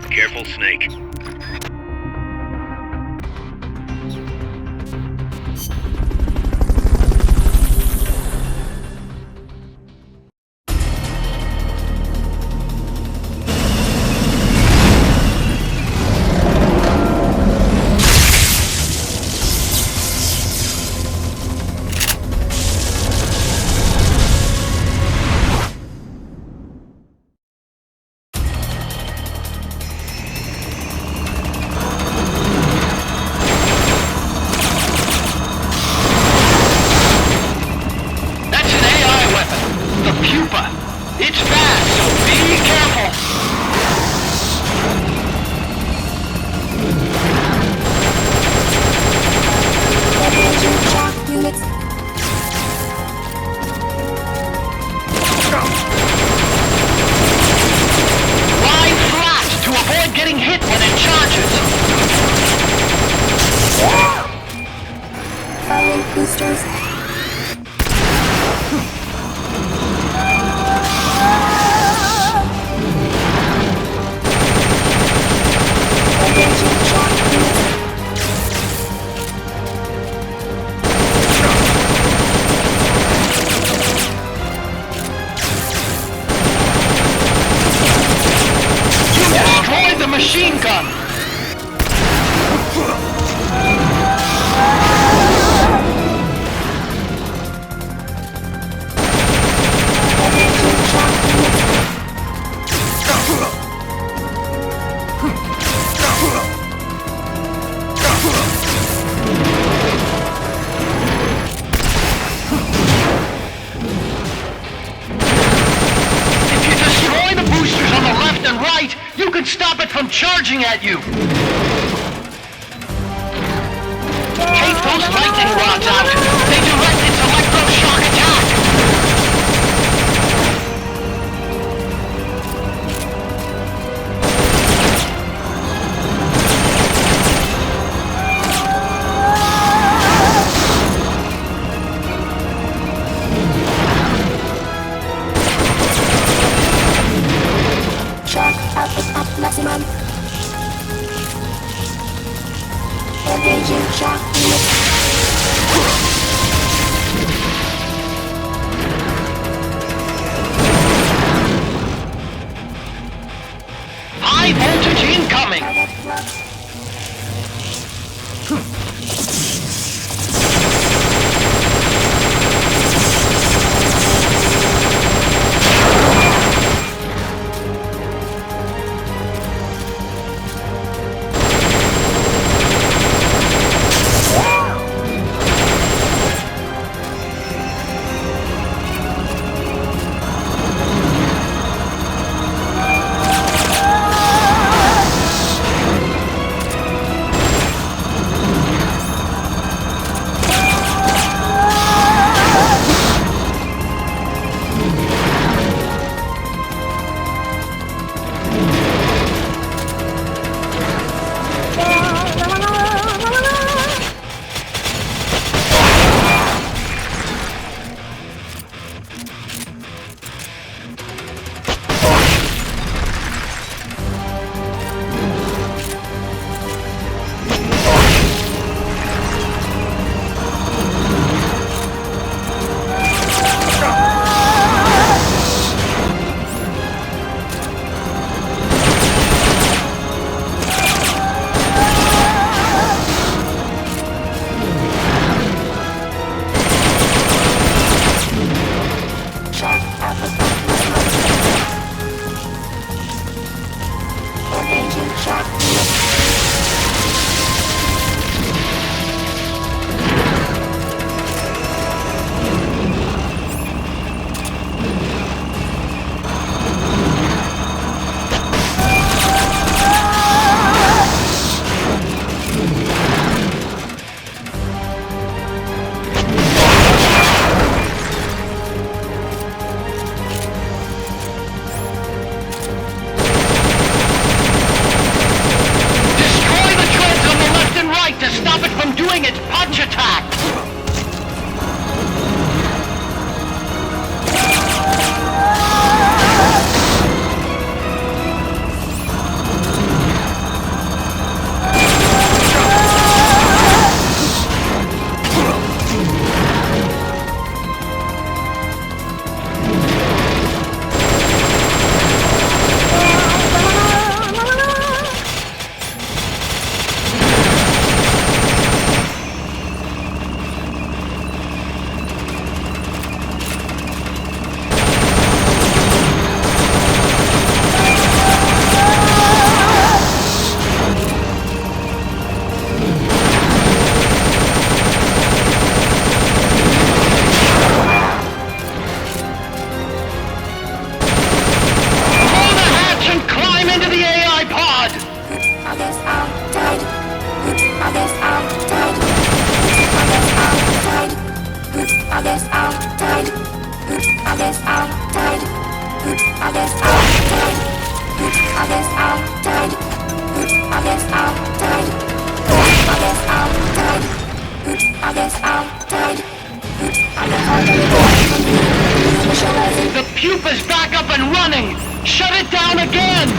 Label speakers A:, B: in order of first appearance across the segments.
A: Careful, Snake.
B: The Pupa! It's fast, so be careful!
C: Engaging shock units.
B: Lie flat to avoid getting hit when it charges!
C: Firing boosters. Engaging shock units.
B: You destroyed the machine gun!
C: Engaging shock units.
B: If you destroy the boosters on the left and right, you can stop it from charging at you! Take those lightning rods out! They direct its electroshock attack!
C: Shock output at maximum. Engaging shock units.
B: High voltage incoming!
C: Others are died. Others are died. Others are died. Others are died. Others are died. Others are died.
B: The Pupa's back up and running! Shut it down again!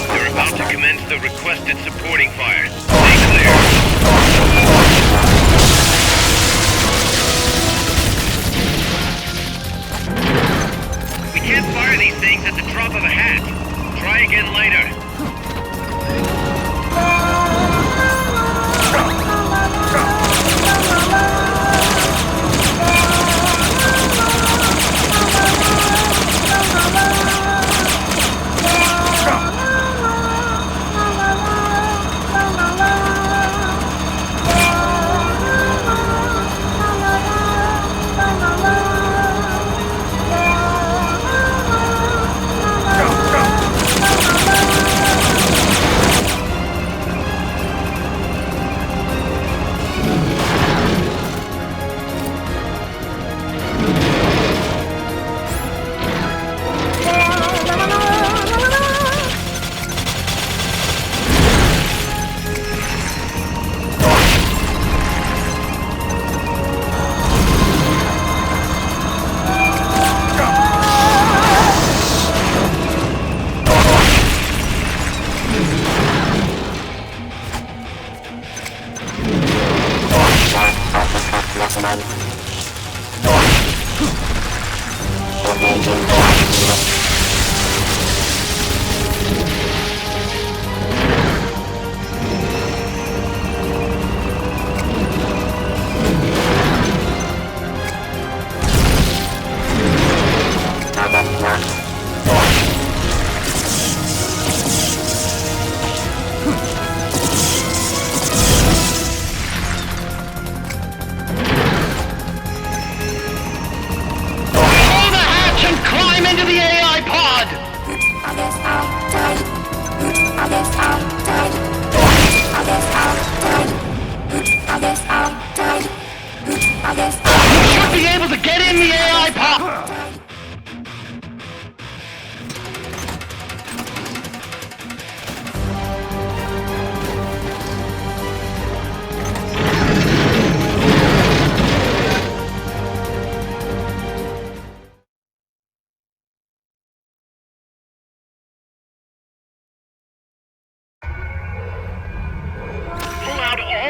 A: They're about to commence the requested supporting fire. Stay clear. We can't fire these things at the drop of a hat. Try again later.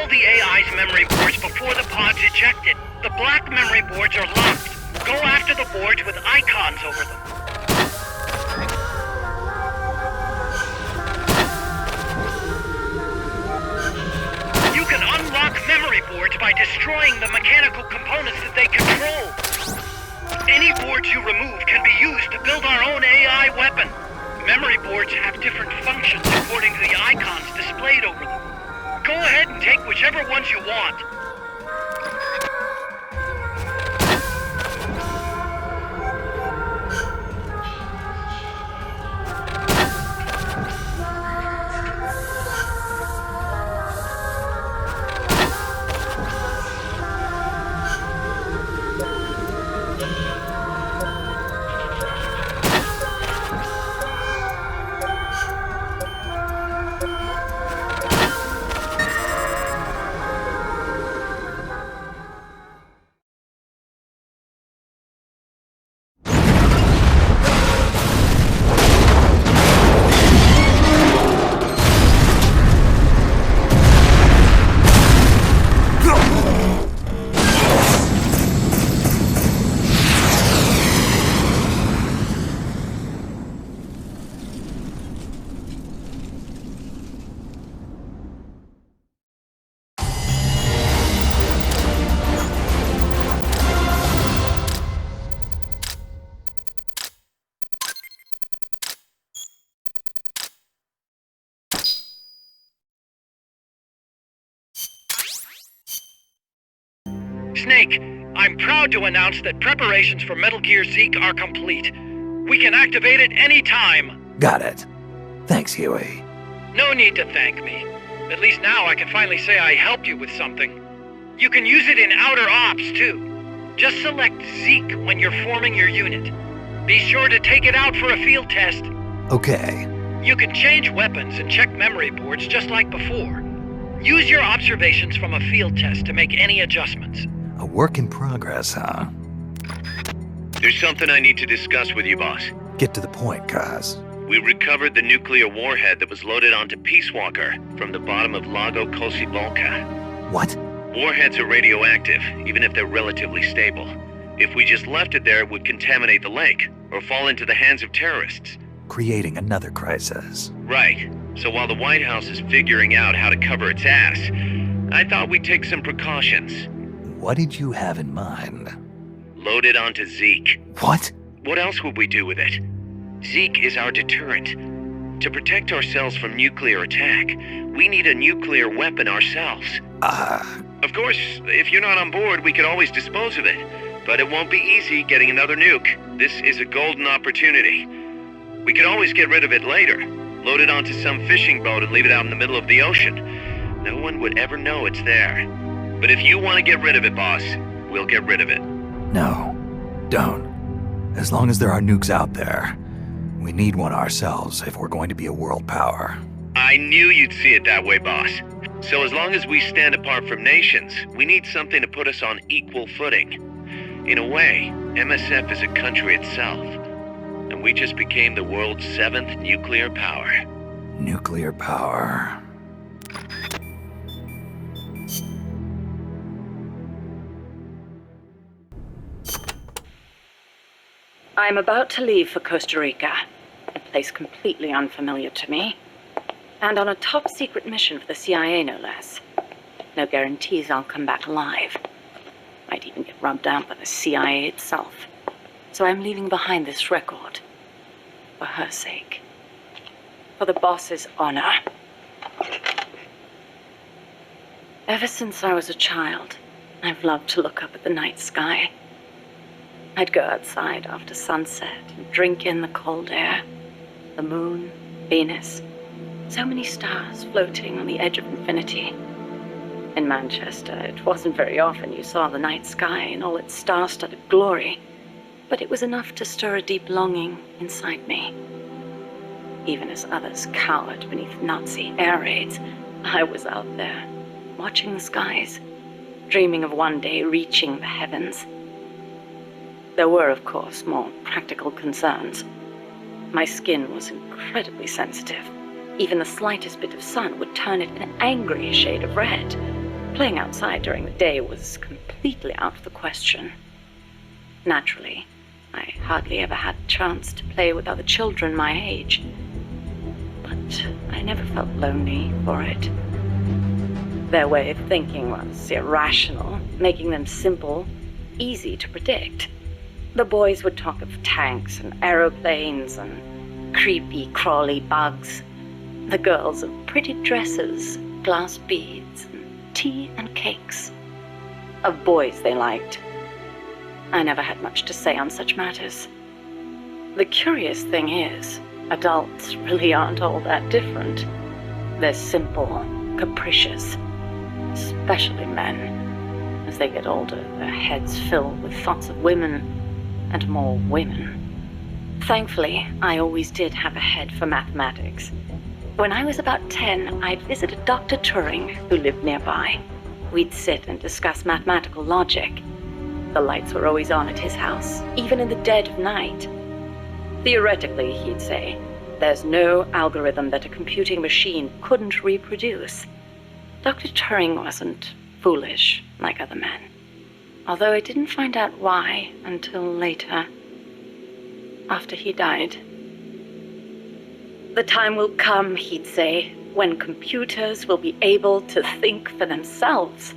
A: The AI's memory boards before the pod's ejected. The black memory boards are locked. Go after the boards with icons over them. You can unlock memory boards by destroying the mechanical components that they control. Any boards you remove can be used to build our own AI weapon. Memory boards have different functions according to the icons displayed over them. Go ahead and take whichever ones you want. Snake, I'm proud to announce that preparations for Metal Gear Zeke are complete. We can activate it any time.
D: Got it. Thanks, Huey.
A: No need to thank me. At least now I can finally say I helped you with something. You can use it in Outer Ops, too. Just select Zeke when you're forming your unit. Be sure to take it out for a field test.
D: Okay.
A: You can change weapons and check memory boards just like before. Use your observations from a field test to make any adjustments.
D: A work in progress, huh?
E: There's something I need to discuss with you, boss.
D: Get to the point, Kaz.
E: We recovered the nuclear warhead that was loaded onto Peace Walker from the bottom of Lago Kosibolka.
D: What?
E: Warheads are radioactive, even if they're relatively stable. If we just left it there, it would contaminate the lake, or fall into the hands of terrorists.
D: Creating another crisis.
E: Right. So while the White House is figuring out how to cover its ass, I thought we'd take some precautions.
D: What did you have in mind?
E: Load it onto Zeke.
D: What?
E: What else would we do with it? Zeke is our deterrent. To protect ourselves from nuclear attack, we need a nuclear weapon ourselves. Of course, if you're not on board, we could always dispose of it. But it won't be easy getting another nuke. This is a golden opportunity. We could always get rid of it later. Load it onto some fishing boat and leave it out in the middle of the ocean. No one would ever know it's there. But if you want to get rid of it, boss, we'll get rid of it.
D: No, don't. As long as there are nukes out there, we need one ourselves if we're going to be a world power.
E: I knew you'd see it that way, boss. So as long as we stand apart from nations, we need something to put us on equal footing. In a way, MSF is a country itself. And we just became the world's 7th nuclear power.
D: Nuclear power.
F: I'm about to leave for Costa Rica, a place completely unfamiliar to me, and on a top-secret mission for the CIA, no less. No guarantees I'll come back alive. Might even get rubbed out by the CIA itself. So I'm leaving behind this record. For her sake. For the boss's honor. Ever since I was a child, I've loved to look up at the night sky. I'd go outside after sunset and drink in the cold air. The moon, Venus, so many stars floating on the edge of infinity. In Manchester, it wasn't very often you saw the night sky in all its star-studded glory, but it was enough to stir a deep longing inside me. Even as others cowered beneath Nazi air raids, I was out there, watching the skies, dreaming of one day reaching the heavens. There were, of course, more practical concerns. My skin was incredibly sensitive. Even the slightest bit of sun would turn it an angry shade of red. Playing outside during the day was completely out of the question. Naturally, I hardly ever had a chance to play with other children my age. But I never felt lonely for it. Their way of thinking was irrational, making them simple, easy to predict. The boys would talk of tanks and aeroplanes and creepy, crawly bugs. The girls of pretty dresses, glass beads, and tea and cakes. Of boys they liked. I never had much to say on such matters. The curious thing is, adults really aren't all that different. They're simple, capricious, especially men. As they get older, their heads fill with thoughts of women and more women. Thankfully, I always did have a head for mathematics. When I was about 10, I'd visited Dr. Turing, who lived nearby. We'd sit and discuss mathematical logic. The lights were always on at his house, even in the dead of night. Theoretically, he'd say, there's no algorithm that a computing machine couldn't reproduce. Dr. Turing wasn't foolish like other men. Although I didn't find out why until later, after he died. The time will come, he'd say, when computers will be able to think for themselves.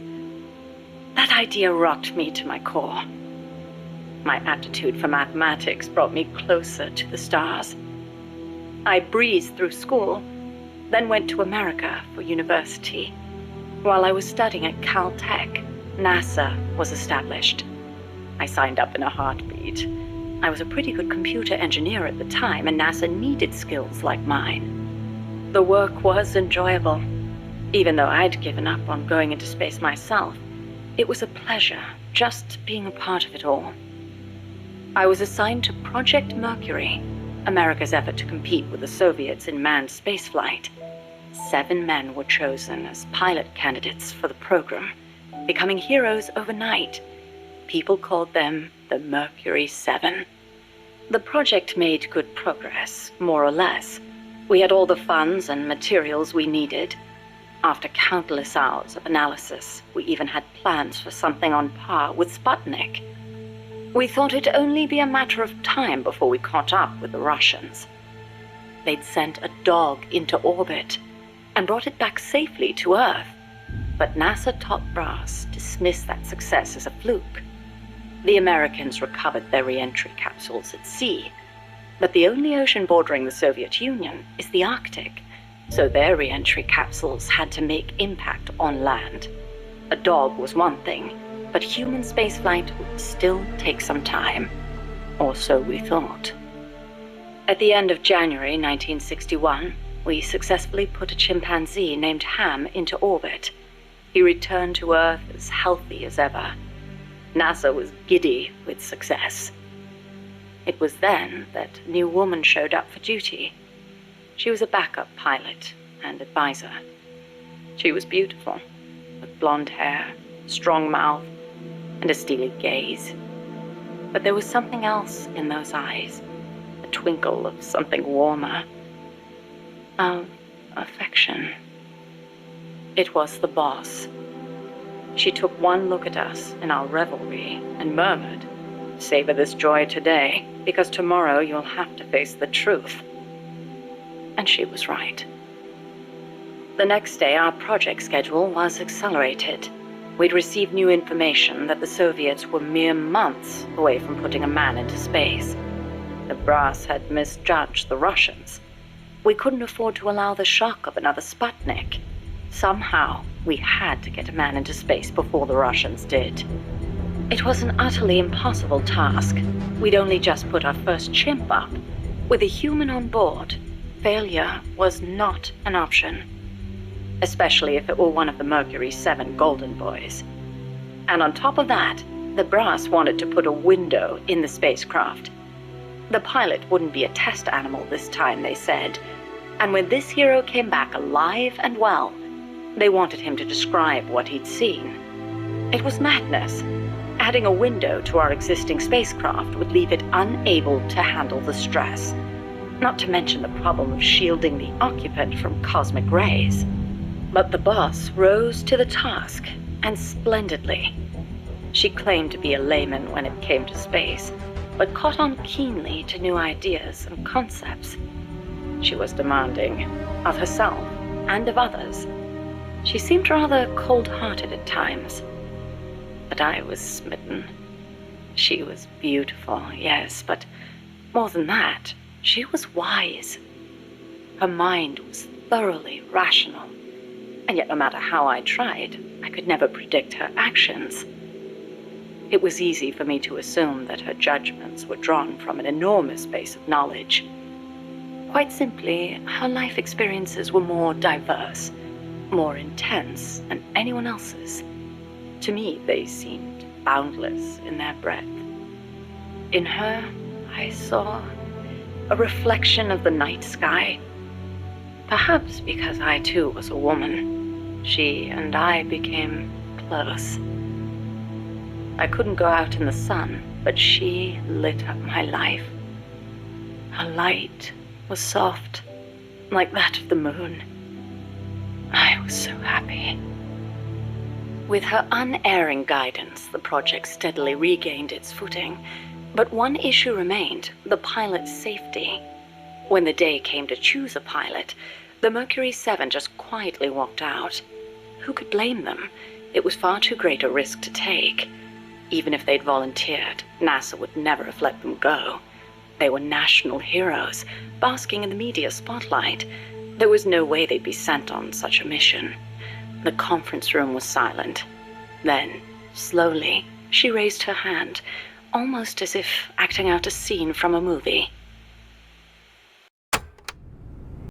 F: That idea rocked me to my core. My aptitude for mathematics brought me closer to the stars. I breezed through school, then went to America for university. While I was studying at Caltech, NASA was established. I signed up in a heartbeat. I was a pretty good computer engineer at the time, and NASA needed skills like mine. The work was enjoyable. Even though I'd given up on going into space myself, it was a pleasure just being a part of it all. I was assigned to Project Mercury, America's effort to compete with the Soviets in manned spaceflight. 7 men were chosen as pilot candidates for the program, becoming heroes overnight. People called them the Mercury 7. The project made good progress, more or less. We had all the funds and materials we needed. After countless hours of analysis, we even had plans for something on par with Sputnik. We thought it'd only be a matter of time before we caught up with the Russians. They'd sent a dog into orbit and brought it back safely to Earth. But NASA top brass dismissed that success as a fluke. The Americans recovered their re-entry capsules at sea, but the only ocean bordering the Soviet Union is the Arctic, so their re-entry capsules had to make impact on land. A dog was one thing, but human spaceflight would still take some time, or so we thought. At the end of January 1961, we successfully put a chimpanzee named Ham into orbit. He returned to Earth as healthy as ever. NASA was giddy with success. It was then that a new woman showed up for duty. She was a backup pilot and advisor. She was beautiful, with blonde hair, strong mouth, and a steely gaze. But there was something else in those eyes, a twinkle of something warmer, of affection. It was the boss. She took one look at us in our revelry and murmured, "Savor this joy today, because tomorrow you'll have to face the truth." And she was right. The next day, our project schedule was accelerated. We'd received new information that the Soviets were mere months away from putting a man into space. The brass had misjudged the Russians. We couldn't afford to allow the shock of another Sputnik. Somehow, we had to get a man into space before the Russians did. It was an utterly impossible task. We'd only just put our first chimp up. With a human on board, failure was not an option, especially if it were one of the Mercury 7 Golden Boys. And on top of that, the brass wanted to put a window in the spacecraft. The pilot wouldn't be a test animal this time, they said. And when this hero came back alive and well, they wanted him to describe what he'd seen. It was madness. Adding a window to our existing spacecraft would leave it unable to handle the stress, not to mention the problem of shielding the occupant from cosmic rays. But the boss rose to the task, and splendidly. She claimed to be a layman when it came to space, but caught on keenly to new ideas and concepts. She was demanding, of herself and of others. She seemed rather cold-hearted at times, but I was smitten. She was beautiful, yes, but more than that, she was wise. Her mind was thoroughly rational, and yet no matter how I tried, I could never predict her actions. It was easy for me to assume that her judgments were drawn from an enormous base of knowledge. Quite simply, her life experiences were more diverse, more intense than anyone else's. To me, they seemed boundless in their breadth. In her, I saw a reflection of the night sky. Perhaps because I too was a woman, she and I became close. I couldn't go out in the sun, but she lit up my life. Her light was soft, like that of the moon. I was so happy. With her unerring guidance, the project steadily regained its footing. But one issue remained, the pilot's safety. When the day came to choose a pilot, the Mercury 7 just quietly walked out. Who could blame them? It was far too great a risk to take. Even if they'd volunteered, NASA would never have let them go. They were national heroes, basking in the media spotlight. There was no way they'd be sent on such a mission. The conference room was silent. Then, slowly, she raised her hand, almost as if acting out a scene from a movie.